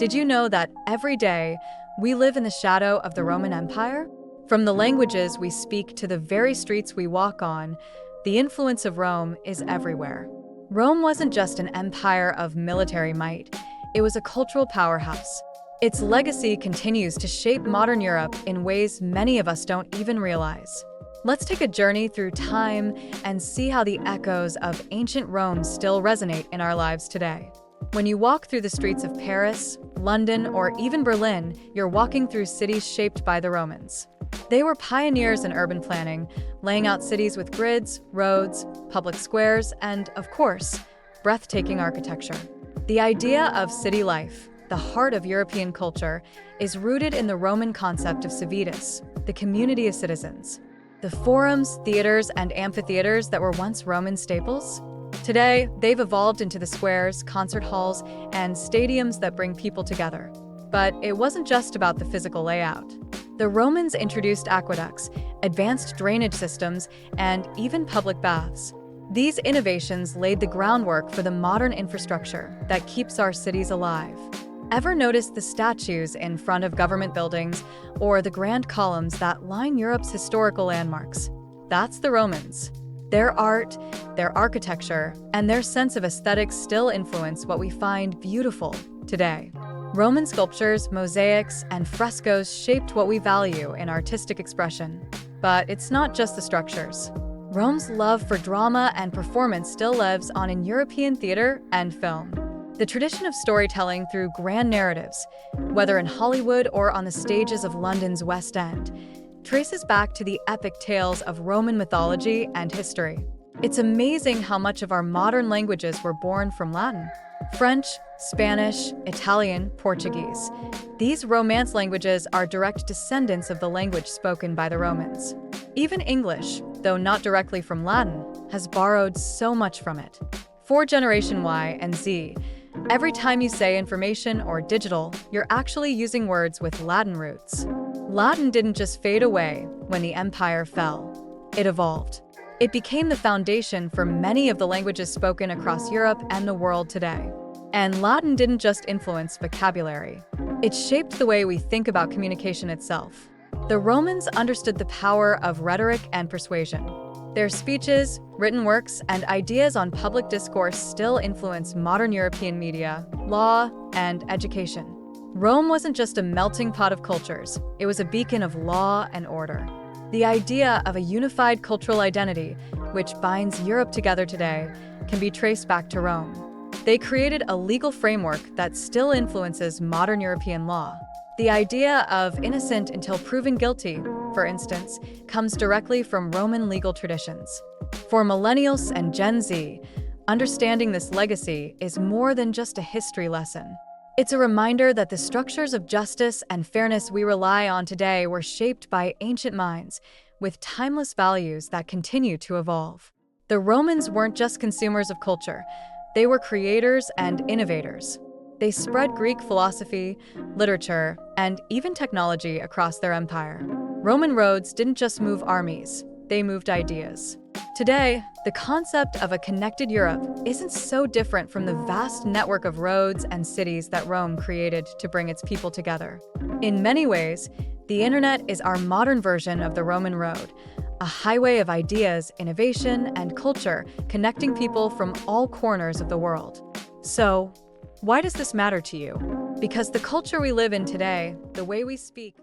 Did you know that every day we live in the shadow of the Roman Empire? From the languages we speak to the very streets we walk on, the influence of Rome is everywhere. Rome wasn't just an empire of military might, it was a cultural powerhouse. Its legacy continues to shape modern Europe in ways many of us don't even realize. Let's take a journey through time and see how the echoes of ancient Rome still resonate in our lives today. When you walk through the streets of Paris, London, or even Berlin, you're walking through cities shaped by the Romans. They were pioneers in urban planning, laying out cities with grids, roads, public squares, and, of course, breathtaking architecture. The idea of city life, the heart of European culture, is rooted in the Roman concept of civitas, the community of citizens. The forums, theaters, and amphitheaters that were once Roman staples? Today, they've evolved into the squares, concert halls, and stadiums that bring people together. But it wasn't just about the physical layout. The Romans introduced aqueducts, advanced drainage systems, and even public baths. These innovations laid the groundwork for the modern infrastructure that keeps our cities alive. Ever notice the statues in front of government buildings or the grand columns that line Europe's historical landmarks? That's the Romans. Their art, their architecture, and their sense of aesthetics still influence what we find beautiful today. Roman sculptures, mosaics, and frescoes shaped what we value in artistic expression. But it's not just the structures. Rome's love for drama and performance still lives on in European theater and film. The tradition of storytelling through grand narratives, whether in Hollywood or on the stages of London's West End, traces back to the epic tales of Roman mythology and history. It's amazing how much of our modern languages were born from Latin. French, Spanish, Italian, Portuguese. These Romance languages are direct descendants of the language spoken by the Romans. Even English, though not directly from Latin, has borrowed so much from it. For Generation Y and Z, every time you say information or digital, you're actually using words with Latin roots. Latin didn't just fade away when the empire fell. It evolved. It became the foundation for many of the languages spoken across Europe and the world today. And Latin didn't just influence vocabulary. It shaped the way we think about communication itself. The Romans understood the power of rhetoric and persuasion. Their speeches, written works, and ideas on public discourse still influence modern European media, law, and education. Rome wasn't just a melting pot of cultures, it was a beacon of law and order. The idea of a unified cultural identity, which binds Europe together today, can be traced back to Rome. They created a legal framework that still influences modern European law. The idea of innocent until proven guilty, for instance, comes directly from Roman legal traditions. For millennials and Gen Z, understanding this legacy is more than just a history lesson. It's a reminder that the structures of justice and fairness we rely on today were shaped by ancient minds, with timeless values that continue to evolve. The Romans weren't just consumers of culture, they were creators and innovators. They spread Greek philosophy, literature, and even technology across their empire. Roman roads didn't just move armies, they moved ideas. Today, the concept of a connected Europe isn't so different from the vast network of roads and cities that Rome created to bring its people together. In many ways, the internet is our modern version of the Roman road, a highway of ideas, innovation, and culture connecting people from all corners of the world. So, why does this matter to you? Because the culture we live in today, the way we speak,